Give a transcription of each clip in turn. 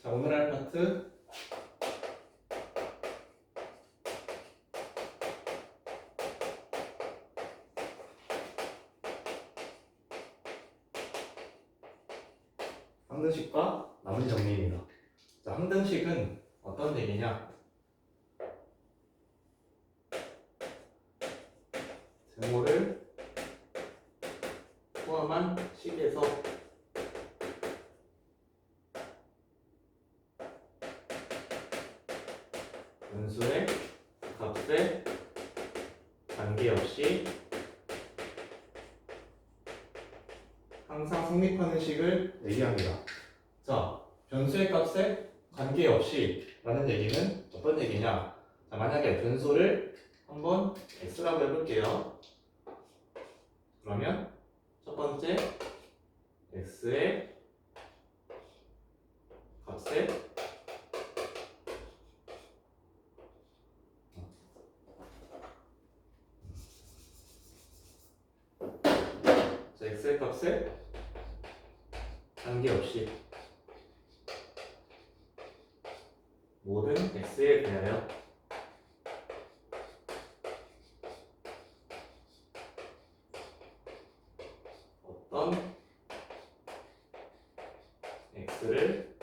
자, 오늘 할 파트 항등식과 나머지 정리입니다. 자, 항등식은 어떤 얘기냐? 제모를 포함한 식에서 분수의 값에 관계없이 항상 성립하는 식을 얘기합니다. 자, 변수의 값에 관계없이 라는 얘기는 어떤 얘기냐? 자, 만약에 변수를 한번 x라고 해볼게요. 그러면 첫 번째 x의 값에 x의 값에 관계없이 모든 x에 대하여 어떤 x를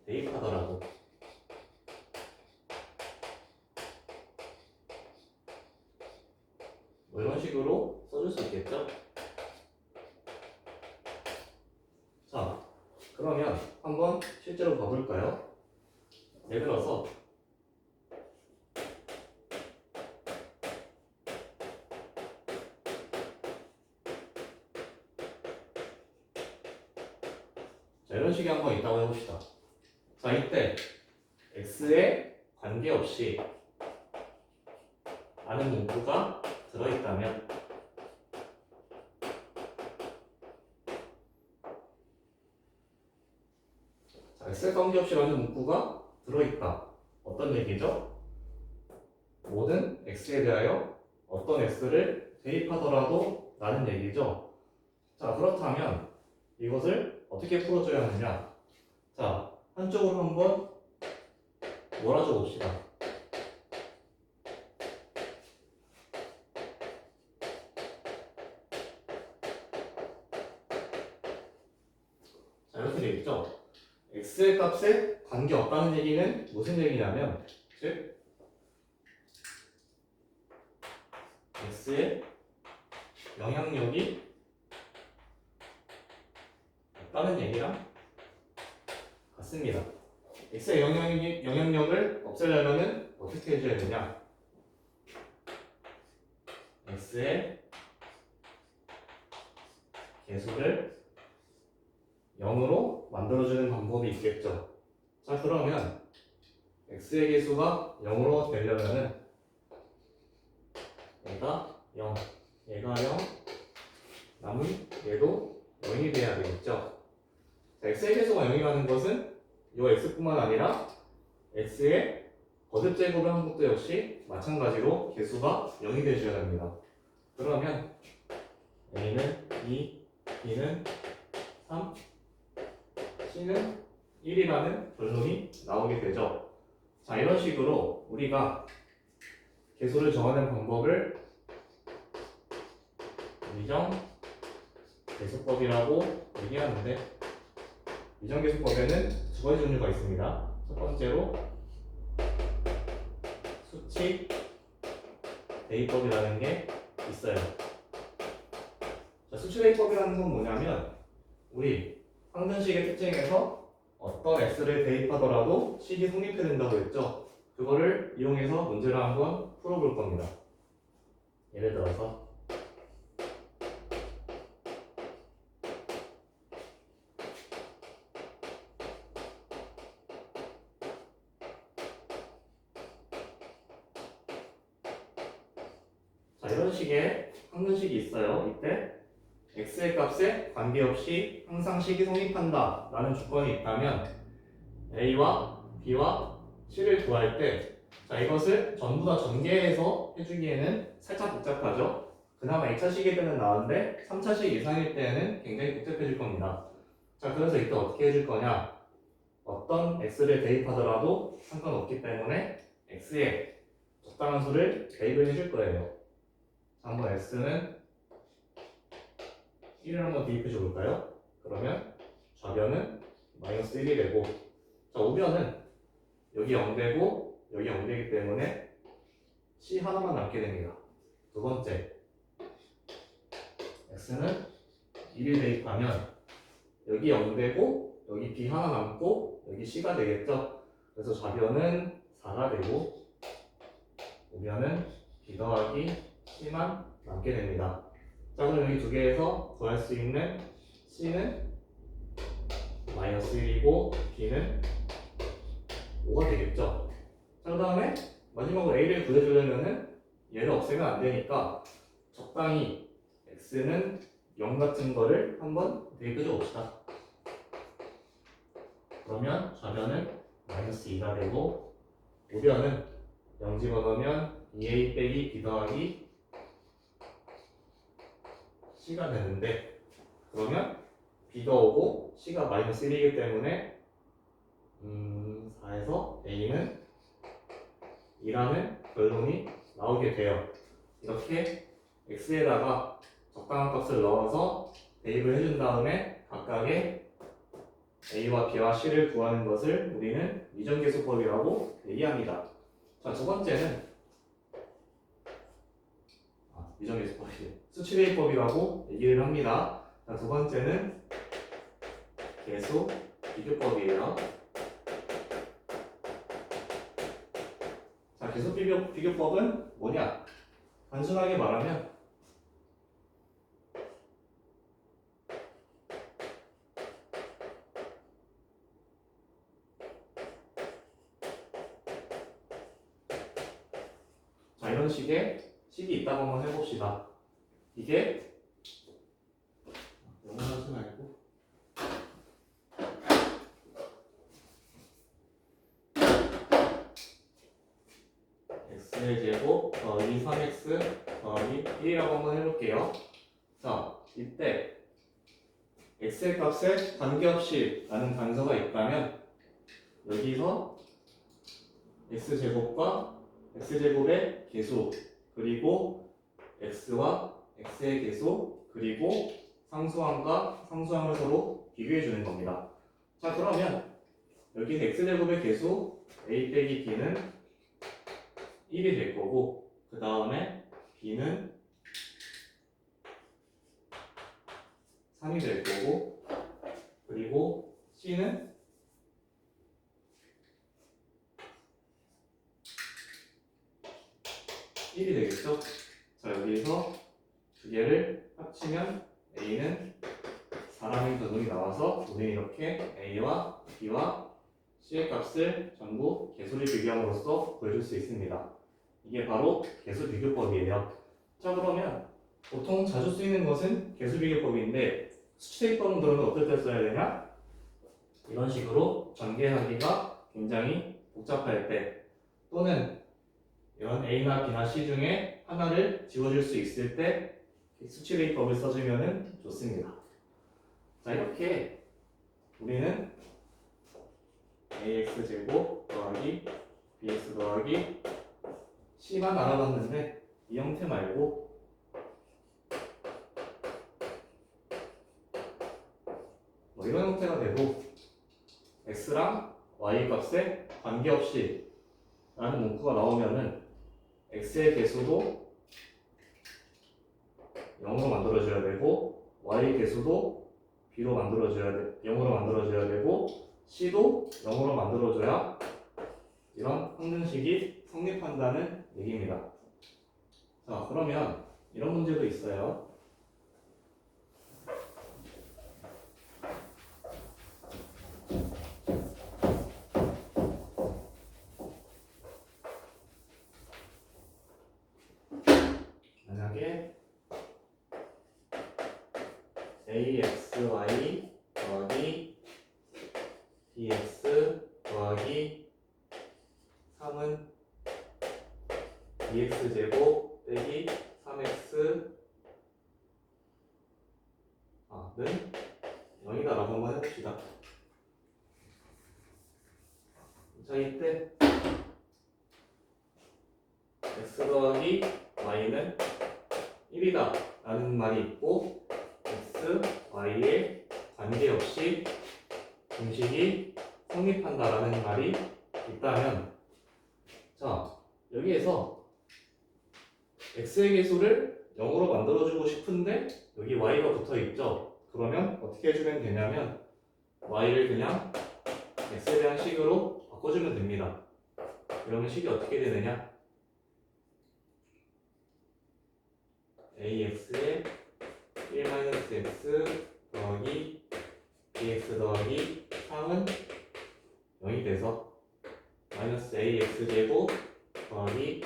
대입하더라도 뭐 이런 식으로 써줄 수 있겠죠? 자, 그러면 한번 실제로 봐볼까요? 예를 들어서 자, 이런 식이 한번 있다고 해봅시다. 자, 이때 x에 관계없이 라는 문구가 들어있다면 자, x에 관계없이 라는 문구가 들어있다. 어떤 얘기죠? 모든 x에 대하여 어떤 x를 대입하더라도 라는 얘기죠. 자, 그렇다면 이것을 어떻게 풀어줘야 하느냐? 자, 한쪽으로 한번 몰아줘 봅시다. 자, 이렇게 되어 있죠? x의 값에 관계없다는 얘기는 무슨 얘기냐면, 즉 x의 영향력이 없다는 얘기랑 같습니다. x의 영향력을 없애려면 어떻게 해줘야 되냐? x의 개수를 0으로 만들어주는 방법이 있겠죠. 자, 그러면 x의 개수가 0으로 되려면은 얘가 0, 얘가 0, 남은 얘도 0이 돼야 되겠죠. 자, x의 개수가 0이라는 것은 이 x뿐만 아니라 x의 거듭 제곱을 한 것도 역시 마찬가지로 개수가 0이 되셔야 됩니다. 그러면 a는 2, b는 3, c는 1이라는 결론이 나오게 되죠. 자, 이런 식으로 우리가 개수를 정하는 방법을 위정계수법이라고 얘기하는데, 위정계수법에는 두 가지 종류가 있습니다. 첫 번째로 수칙 대입법이라는 게 있어요. 자, 수칙 대입법이라는 건 뭐냐면, 우리 항등식의 특징에서 어떤 x를 대입하더라도 식이 성립해야 된다고 했죠. 그거를 이용해서 문제를 한번 풀어볼 겁니다. 예를 들어서 자, 이런 식의 항등식이 있어요. 이때 x의 값에 관계없이 항상 식이 성립한다 라는 조건이 있다면 a와 b와 c를 구할 때, 자, 이것을 전부 다 전개해서 해주기에는 살짝 복잡하죠. 그나마 2차식일 때는 나은데 3차식 이상일 때는 굉장히 복잡해질 겁니다. 자, 그래서 이때 어떻게 해줄 거냐? 어떤 x를 대입하더라도 상관없기 때문에 x에 적당한 수를 대입을 해줄 거예요. 자, 한번 x는 1을 한번 대입해 줘 볼까요? 그러면 좌변은 마이너스 1이 되고, 자, 우변은 여기 0 되고 여기 0 되기 때문에 c 하나만 남게 됩니다. 두 번째, x는 1을 대입하면 여기 0 되고 여기 b 하나 남고 여기 c가 되겠죠? 그래서 좌변은 4가 되고 우변은 b 더하기 c만 남게 됩니다. 자, 그럼 여기 두 개에서 구할 수 있는 c는 마이너스 1이고 b는 5가 되겠죠? 자, 그 다음에 마지막으로 a를 구해주려면은 얘를 없애면 안 되니까 적당히 x는 0 같은 거를 한번 대입해 줘 봅시다. 그러면 좌변은 마이너스 2가 되고 우변은 0 집어넣으면 2a 빼기 b 더하기 c가 되는데, 그러면 b가 오고 c가 마이너스 1이기 때문에 4에서 a는 2라는 결론이 나오게 돼요. 이렇게 x에다가 적당한 값을 넣어서 대입을 해준 다음에 각각의 a와 b와 c를 구하는 것을 우리는 미정계수법이라고 얘기합니다. 자, 두 번째는 미정계수법이 수치대입법이라고 얘기를 합니다. 자, 두 번째는 계수 비교법이에요. 자, 계수 비교법은 뭐냐? 단순하게 말하면 자, 이런 식의 식이 있다고 한번 해봅시다. 이게 영어 하지 말고 x의 제곱 더하기 3x 더하기 1이라고 한번 해볼게요. 자, 이때 x의 값에 관계없이 라는 단서가 있다면 여기서 x제곱과 x제곱의 계수, 그리고 x와 x의 계수, 그리고 상수항과 상수항을 서로 비교해 주는 겁니다. 자, 그러면 여기서 x제곱의 계수 a 빼기 b는 1이 될 거고, 그 다음에 b는 3이 될 거고, 그리고 c는 1이 되겠죠? 자, 여기서 두 개를 합치면 a는 4라는 결론이 나와서 우리는 이렇게 a와 b와 c의 값을 전부 계수를 비교함으로써 보여줄 수 있습니다. 이게 바로 계수 비교법이에요. 자, 그러면 보통 자주 쓰이는 것은 계수 비교법인데 수치대입법은 그러면 어떨 때 써야 되냐? 이런 식으로 전개하기가 굉장히 복잡할 때, 또는 이런 A나 B나 C 중에 하나를 지워줄 수 있을 때 수치대입법을 써주면 좋습니다. 자, 이렇게 우리는 AX제곱 더하기 BX 더하기 C만 알아봤는데 이 형태 말고 뭐 이런 형태가 돼도 X랑 Y 값에 관계없이 라는 문구가 나오면은 x의 개수도 0으로 만들어줘야 되고 y 개수도 b로 만들어줘야 돼, 0으로 만들어줘야 되고 c도 0으로 만들어줘야 이런 항등식이 성립한다는 얘기입니다. 자, 그러면 이런 문제도 있어요. 만약에 axy 더하기 bx 더하기 3은 bx제곱 빼기 3x는 0이다 라고 한번 해봅시다. 자, 이때 x 더하기 y는 1이다 라는 말이 있고 x, y에 관계없이 공식이 성립한다 라는 말이 있다면, 자, 여기에서 x의 개수를 0으로 만들어주고 싶은데 여기 y가 붙어있죠. 그러면 어떻게 해주면 되냐면 y를 그냥 x에 대한 식으로 바꿔주면 됩니다. 그러면 식이 어떻게 되느냐, ax에 1-x 더하기 bx 더하기 3은 0이 돼서 마이너스 ax 제곱 더하기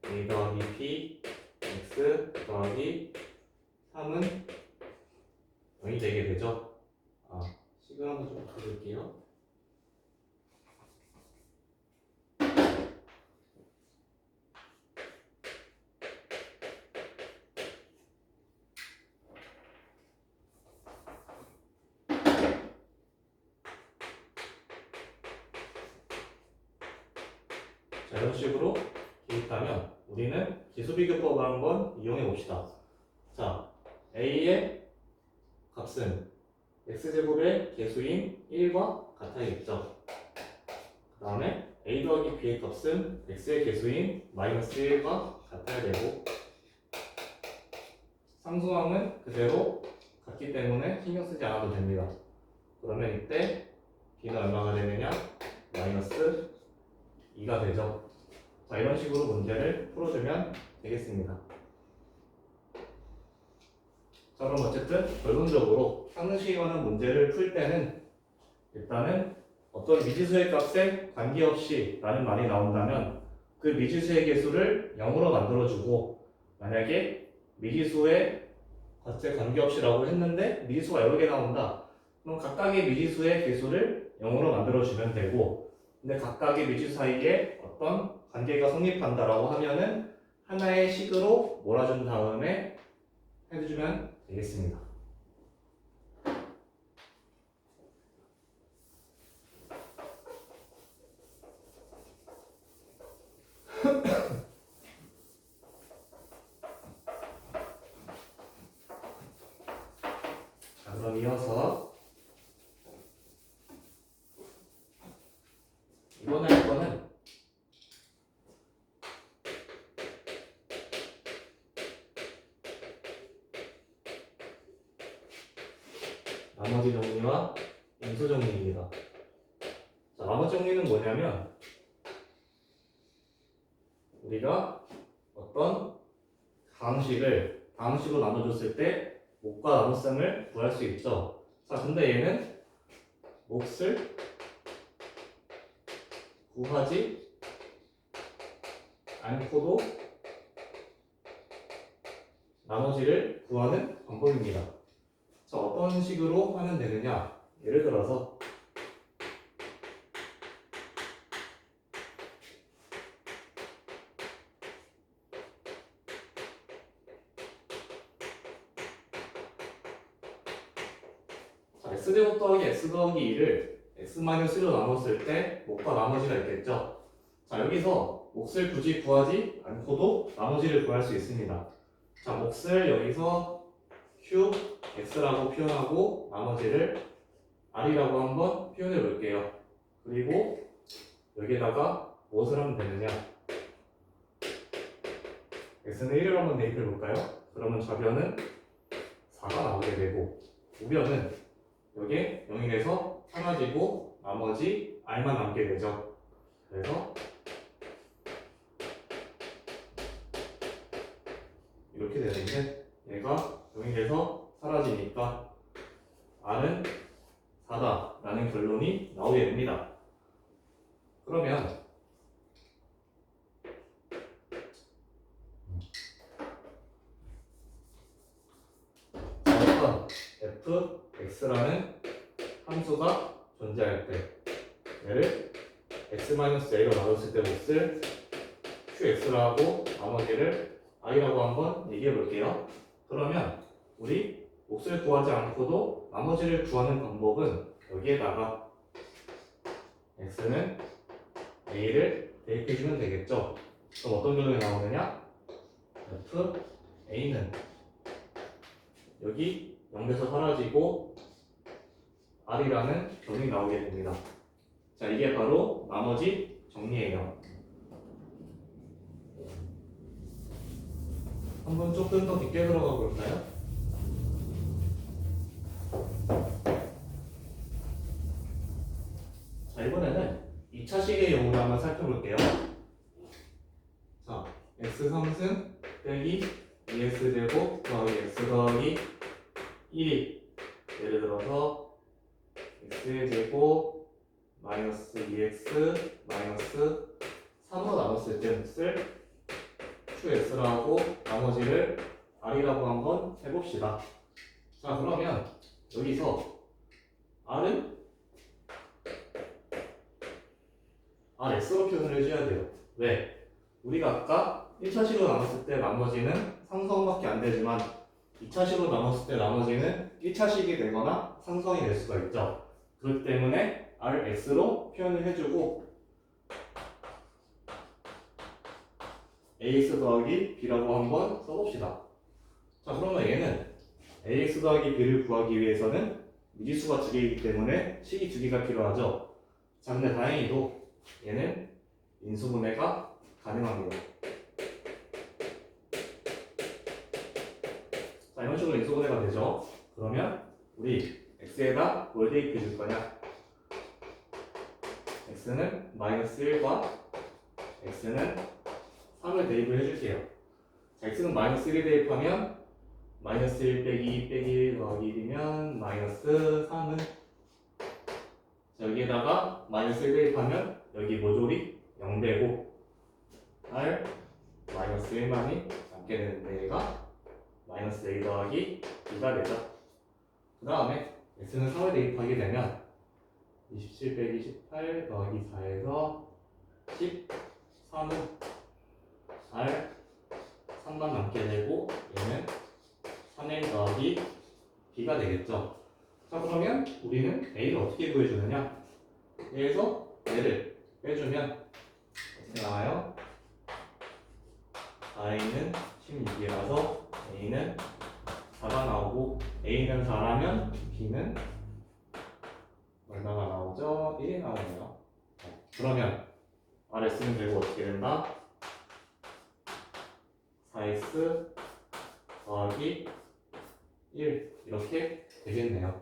a 더하기 b x 더하기 3은 0이 되게 되죠. 식을 한번 좀 바꿔볼게요. 자, 이런 식으로 기입하면 우리는 기수비교법을 한번 이용해 봅시다. 자, a의 값은 x제곱의 개수인 1과 같아야겠죠. 그 다음에 a 더하기 b의 값은 x의 개수인 마이너스 1과 같아야 되고, 상수함은 그대로 같기 때문에 신경 쓰지 않아도 됩니다. 그러면 이때 b는 얼마가 되느냐? 마이너스 2가 되죠. 자, 이런 식으로 문제를 풀어주면 되겠습니다. 자, 그럼 어쨌든 결론적으로 상승식에 관한 문제를 풀 때는 일단은 어떤 미지수의 값에 관계없이 라는 말이 나온다면 그 미지수의 개수를 0으로 만들어주고, 만약에 미지수의 값에 관계없이라고 했는데 미지수가 여러 개 나온다. 그럼 각각의 미지수의 개수를 0으로 만들어주면 되고, 근데 각각의 미지수 사이에 어떤 관계가 성립한다라고 하면은 하나의 식으로 몰아준 다음에 해주면 되겠습니다. 자, 그럼 이어서 이번에 할 거는 나머지 정리와 인수 정리입니다. 자, 나머지 정리는 뭐냐면 우리가 어떤 다항식으로 나눠줬을 때 몫과 나눗셈을 구할 수 있죠. 자, 근데 얘는 몫을 구하지 않고도 나머지를 구하는 방법입니다. 자, 어떤 식으로 하면 되느냐? 예를 들어서 자, x제곱 더하기 x 더하기 2를 x-1로 나눴을 때 몫과 나머지가 있겠죠. 자, 여기서 몫을 굳이 구하지 않고도 나머지를 구할 수 있습니다. 자, 몫을 여기서 q, x라고 표현하고 나머지를 r이라고 한번 표현해 볼게요. 그리고 여기에다가 무엇을 하면 되느냐? x는 1을 한번 대입해 볼까요? 그러면 좌변은 4가 나오게 되고 우변은 여기에 0이라서 사라지고 나머지 r만 남게 되죠. 그래서 이렇게 되는데 얘가 0이라서 사라지니까 r은 4다 라는 결론이 나오게 됩니다. 그러면 어떤 fx라는 함수가 존재할 때 얘를 x-a로 나눴을 때 몫을 qx라고 나머지를 i라고 한번 얘기해 볼게요. 그러면 우리 몫을 구하지 않고도 나머지를 구하는 방법은 여기에다가 x는 A를 대입해주면 되겠죠. 그럼 어떤 결론이 나오느냐? F A는 여기 0에서 사라지고 R이라는 결론이 나오게 됩니다. 자, 이게 바로 나머지 정리예요. 한번 조금 더 깊게 들어가 볼까요? 자, 이번에는 2차식의 경우를 한번 살펴볼게요. 자, x3승 빼기 2x제곱 더하기 x 더하기 1이 예를 들어서 x의 제곱 마이너스 2x 마이너스 3으로 나눴을 때 몫을 qx라고 나머지를 r이라고 한번 해봅시다. 자, 그러면 여기서 r은 rx로 표현을 해줘야 돼요. 왜? 우리가 아까 1차식으로 나눴을 때 나머지는 상성밖에 안 되지만 2차식으로 나눴을 때 나머지는 1차식이 되거나 상성이 될 수가 있죠. 그렇기 때문에 rx로 표현을 해주고 ax 더하기 b라고 한번 써봅시다. 자, 그러면 얘는 ax 더하기 b를 구하기 위해서는 미지수가 두 개이기 때문에 식이 두 개가 필요하죠. 자, 근데 다행히도 얘는 인수분해가 가능합니다. 자, 이런 식으로 인수분해가 되죠. 그러면 우리 x에다 뭘 대입해 줄 거냐? x는 마이너스 1과 x는 3을 대입을 해줄게요. 자, x는 마이너스 1을 대입하면 마이너스 1 빼기 2 빼기 1 더하기 1이면 마이너스 3은 자, 여기에다가 마이너스 1 대입하면 여기 모조리 0되고 r 마이너스 1만이 남게 되는데 얘가 마이너스 a 더하기 2가 되죠. 그 다음에 x는 3을 대입하게 되면 27 빼기 18 더하기 4에서 13은 r 3만 남게 되고 얘는 3a 더하기 b가 되겠죠. 자, 그러면 우리는 a를 어떻게 구해주느냐? 얘에서 얘를 빼주면 어떻게 나와요? 4a는 16이라서 a는 4가 나오고 a는 4라면 b는 얼마가 나오죠? 1이 나오네요. 그러면 RS는 결국 어떻게 된다? 4x 더하기 1 이렇게 되겠네요.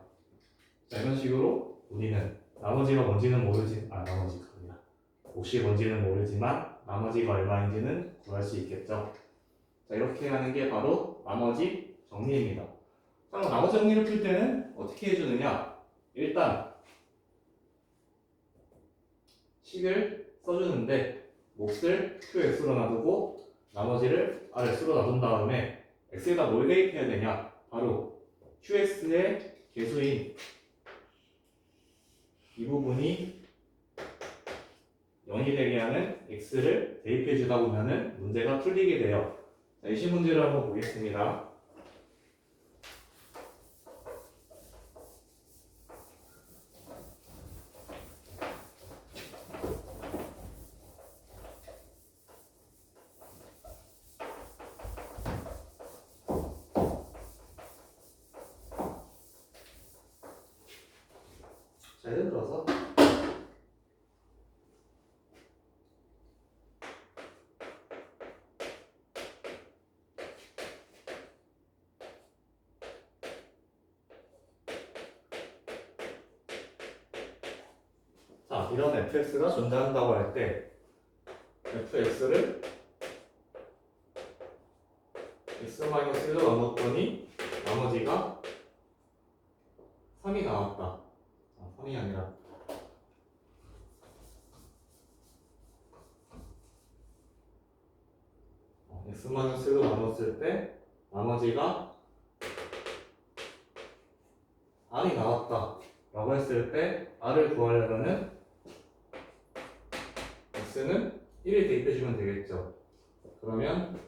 자, 이런 식으로 우리는 나머지가 뭔지는 나머지가 아니라 몫이 뭔지는 모르지만 나머지가 얼마인지는 구할 수 있겠죠. 자, 이렇게 하는 게 바로 나머지 정리입니다. 자, 그럼 나머지 정리를 풀 때는 어떻게 해주느냐? 일단 식을 써주는데 몫을 qx로 놔두고 나머지를 rx로 놔둔 다음에 x에다 뭘 대입해야 되냐? 바로 qx의 개수인 이 부분이 0이 되게 하는 x를 대입해 주다 보면은 문제가 풀리게 돼요. 자, 이 시문제를 한번 보겠습니다. 자, 예를 들어서 자, 이런 fx가 존재한다고 할 때 fx를 x-1로 나눴더니 나머지가 3이 나왔다. 3이 아니라 x-1로 나눴을 때 나머지가 r이 나왔다 라고 했을 때 r을 구하려면은 x는 1을 대입해주면 되겠죠. 그러면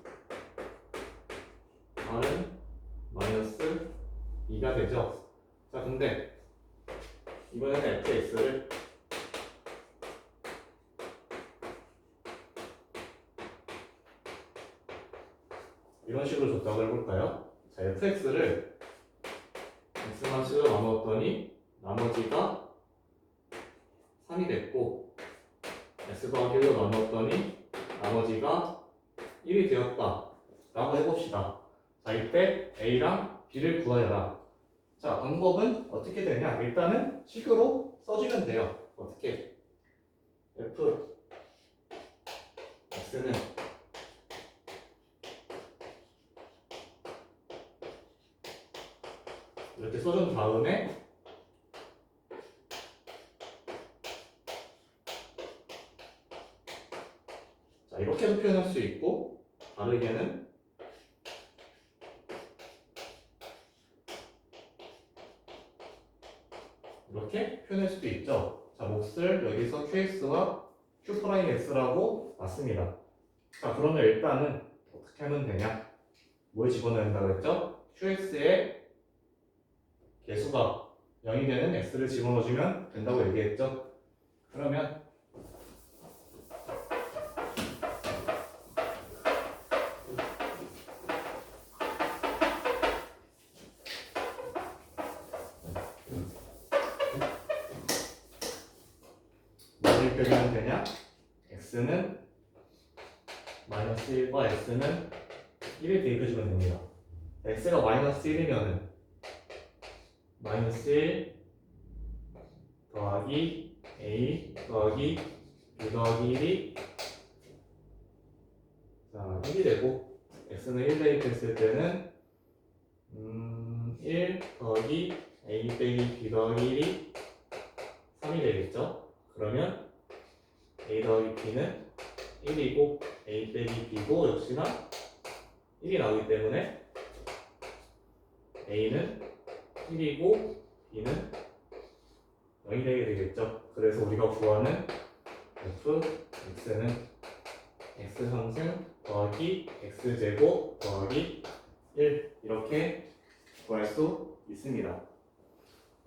r은 마이너스 2가 되죠. 자, 근데 이번에는 fx를 이런 식으로 줬다고 해볼까요? 자, fx를 x만 7로 나누었더니 나머지가 3이 됐고 x 더하기 1로 나누었더니 나머지가 1이 되었다 라고 해봅시다. 자, 이때 a랑 b를 구하여라. 자, 방법은 어떻게 되냐? 일단은 식으로 써주면 돼요. 어떻게? f x는 이렇게 써준 다음에 자, 이렇게도 표현할 수 있고 다르게는 이렇게 표현할 수도 있죠. 자, 몫을 여기서 qx와 q'x라고 놨습니다. 자, 그러면 일단은 어떻게 하면 되냐? 뭘 집어넣어야 된다고 했죠? qx의 개수가 0이 되는 x를 집어넣어주면 된다고 얘기했죠? 그러면 뭐를 표현하면 되냐? x는 마이너스 1과 x는 1을 대입해주면 됩니다. x가 마이너스 1이면은 마이너스 1 더하기 a 더하기 b 더하기 1이 자 1이 되고 x는 1 대입했을 때는 1 더하기 a 빼기 b 더하기 1이 3이 되겠죠? 그러면 a 더하기 b는 1이고 a 빼기 b고 역시나 1이 나오기 때문에 a는 1이고 b는 0이 되게 되겠죠. 그래서 우리가 구하는 fx는 x상승 더하기 x제곱 더하기 1 이렇게 구할 수 있습니다.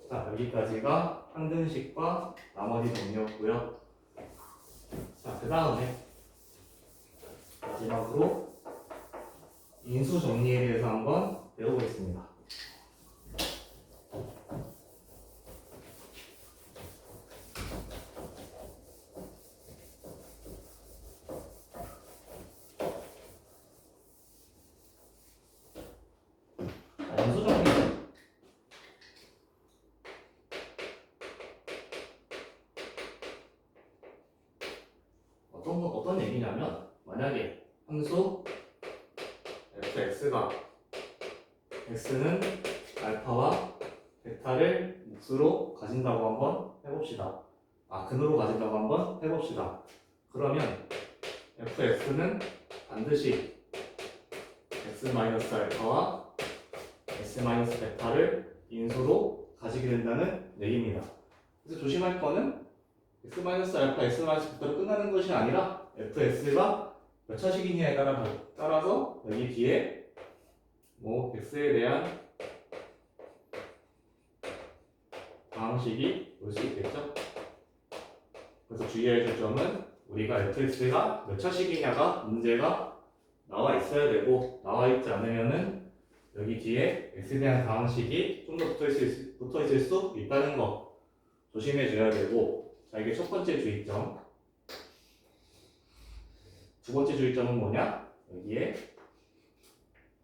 자, 여기까지가 항등식과 나머지 정리였고요. 자, 그 다음에 마지막으로 인수 정리에 대해서 한번 배워보겠습니다. 인수 정리 어떤 얘기냐면 만약에 함수 fx가 x는 알파와 베타를 몫으로 가진다고 한번 해봅시다. 근으로 가진다고 한번 해봅시다. 그러면 fx는 반드시 x-알파와 s-베타를 인수로 가지게 된다는 얘기입니다. 그래서 조심할 거는 x-알파, s-베타로 끝나는 것이 아니라 fx가 몇 차식이냐에 따라서 여기 뒤에 뭐 x에 대한 방식이 올 수 있겠죠. 그래서 주의해야 될 점은 우리가 fx가 몇 차식이냐가 문제가 나와 있어야 되고 나와 있지 않으면은 여기 뒤에 x에 대한 방식이 좀 더 붙어 있을 수 있다는 거 조심해 줘야 되고, 자, 이게 첫 번째 주의점. 두 번째 주의점은 뭐냐? 여기에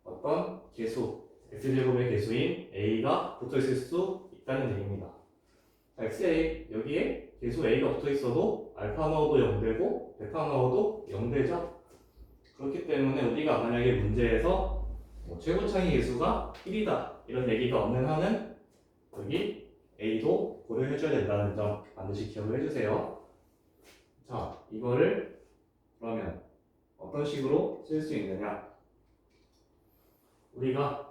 어떤 개수 x제곱의 개수인 a가 붙어 있을 수 있다는 얘기입니다. 자, xa 여기에 개수 a가 붙어 있어도 알파 넣어도 0되고 베타 넣어도 0되죠. 그렇기 때문에 우리가 만약에 문제에서 최고차이 개수가 1이다 이런 얘기가 없는 한은 여기 a도 고려해줘야 된다는 점 반드시 기억을 해주세요. 자, 이거를 그러면 어떤 식으로 쓸 수 있느냐? 우리가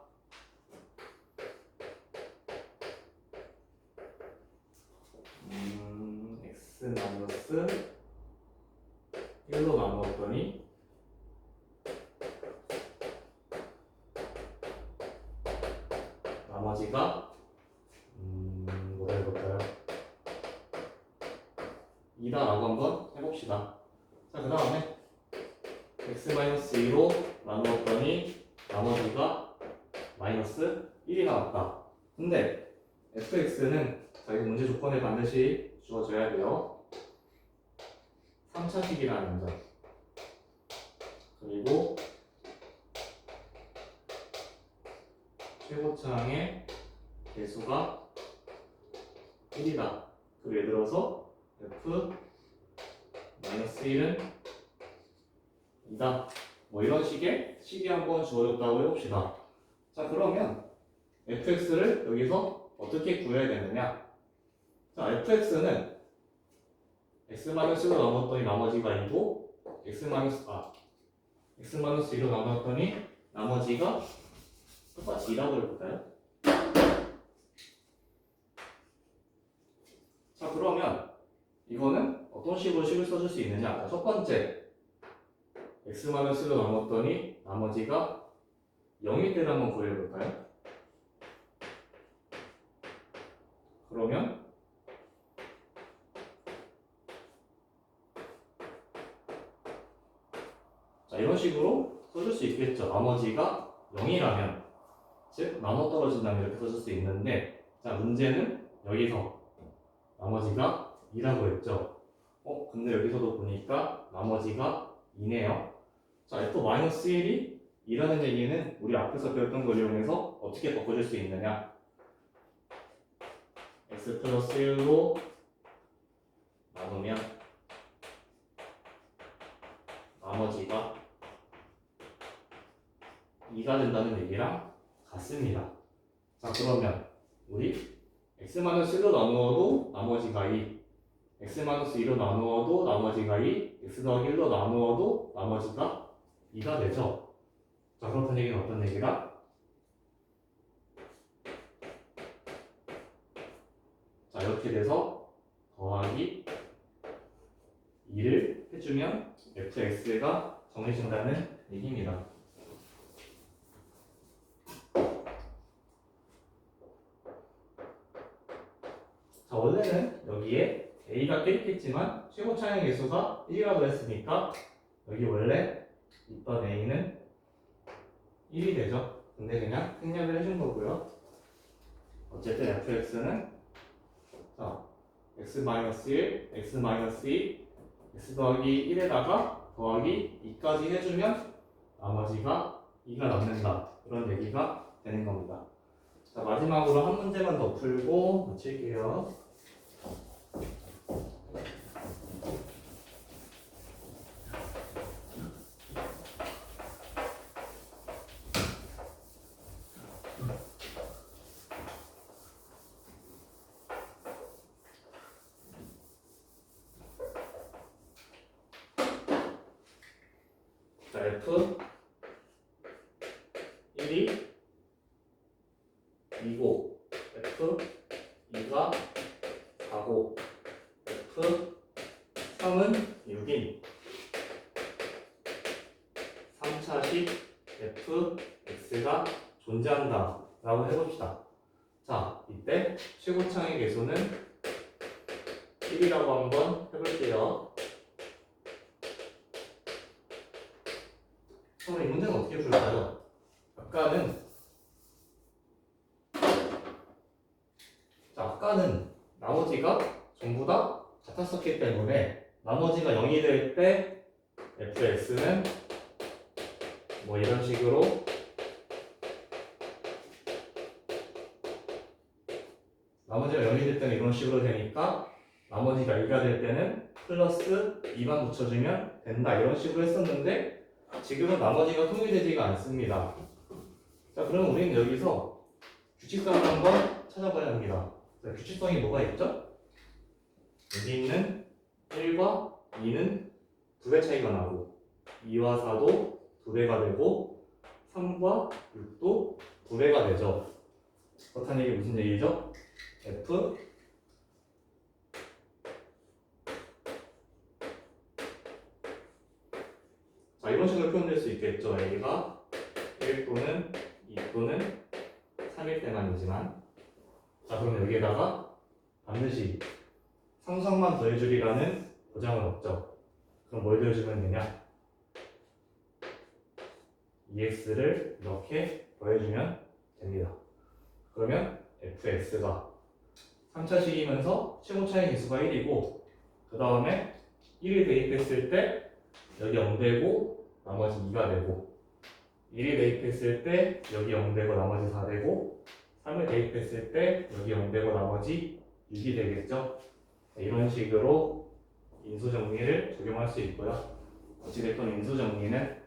x-1로 나누었더니 나머지가 뭐라 해볼까요? 2다 라고 한번 해봅시다. 자, 그 다음에 x-2로 나누었더니 나머지가 마이너스 1이 나왔다. 근데 fx는 이 문제 조건에 반드시 주어져야 돼요. 3차식이라는 점. 그리고 최고차항의 개수가 1이다. 그리고 예를 들어서 f 마이너스 1은 2다. 뭐 이런 식의 식이 한번 주어졌다고 해봅시다. 자, 그러면 fx를 여기서 어떻게 구해야 되느냐? 자, fx는 x-1로 나눴더니 나머지가 2고 x-2로 나눴더니 나머지가 똑같이 2라고 해볼까요? 자, 그러면 이거는 어떤 식으로 식을 써줄 수 있느냐? 첫 번째, x-1로 나눴더니 나머지가 0일 때를 한번 구해볼까요? 그러면 자, 이런 식으로 써줄 수 있겠죠. 나머지가 0이라면, 즉 나눠 떨어진다면 이렇게 써줄 수 있는데, 자, 문제는 여기서 나머지가 2라고 했죠. 근데 여기서도 보니까 나머지가 2네요. 자, f-1이 2라는 얘기는 우리 앞에서 배웠던 걸 이용해서 어떻게 바꿔줄 수 있느냐? x 플러스 1로 나누면 나머지가 2가 된다는 얘기랑 같습니다. 자, 그러면 우리 x-1로 나누어도 나머지가 2, x-2로 나누어도 나머지가 2, x 더하기 1로 나누어도 나머지가 2가 되죠. 자, 그렇다는 얘기는 어떤 얘기다? 자, 이렇게 돼서 더하기 2를 해주면 fx가 정해진다는 얘기입니다. 자, 원래는 여기에 a가 꽤 있겠지만 최고차항의 개수가 1이라고 했으니까 여기 원래 있던 a는 1이 되죠. 근데 그냥 생략을 해준 거고요. 어쨌든 fx는 자, x-1, x-2, x 더하기 1에다가 더하기 2까지 해주면 나머지가 2가 남는다. 그런 얘기가 되는 겁니다. 자, 마지막으로 한 문제만 더 풀고 마칠게요. 자, f 1이 2고 f 2가 4고 f 3은 6인 3차식 f x가 존재한다 라고 해봅시다. 자, 이때 최고차항의 개수는 1이라고 한번 해볼게요. 그럼 이 문제는 어떻게 풀까요? 아까는 나머지가 전부 다 같았었기 때문에 나머지가 0이 될 때 fx는 뭐 이런 식으로 나머지가 0이 될 때는 이런 식으로 되니까 나머지가 2가 될 때는 플러스 2만 붙여주면 된다 이런 식으로 했었는데 지금은 나머지가 통일되지가 않습니다. 자, 그럼 우리는 여기서 규칙성을 한번 찾아봐야 합니다. 자, 규칙성이 뭐가 있죠? 여기 있는 1과 2는 2배 차이가 나고 2와 4도 2배가 되고 3과 6도 2배가 되죠. 그렇다는 얘기 무슨 얘기죠? f 자, 이런 식으로 표현될 수 있겠죠. a가 1 또는 2 또는 3일 때만이지만 자, 그럼 여기에다가 반드시 상수항만 더해주리라는 보장은 없죠. 그럼 뭘 더해주면 되냐? EX를 이렇게 더해주면 됩니다. 그러면 fx가 3차식이면서 최고차의 개수가 1이고 그 다음에 1을 대입했을 때 여기 0되고 나머지 2가 되고 1을 대입했을 때 여기 0되고 나머지 4 되고 3을 대입했을 때 여기 0되고 나머지 6이 되겠죠. 이런 식으로 인수정리를 적용할 수 있고요. 어찌됐건 인수정리는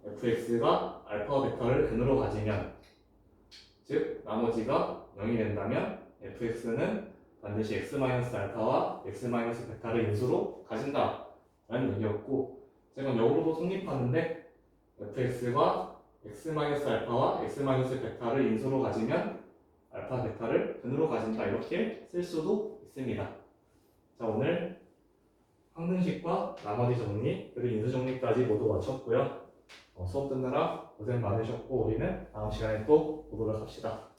fx가 알파와 베타를 근으로 가지면 즉 나머지가 0이 된다면 fx는 반드시 x-알파와 x-베타를 인수로 가진다 라는 얘기였고 제가 역으로도 성립하는데 fx가 x-알파와 x-베타를 인수로 가지면 알파, 베타를 근으로 가진다 이렇게 쓸 수도 있습니다. 자, 오늘 항등식과 나머지 정리 그리고 인수 정리까지 모두 마쳤고요. 수업 듣느라 고생 많으셨고 우리는 다음 시간에 또 보도록 합시다.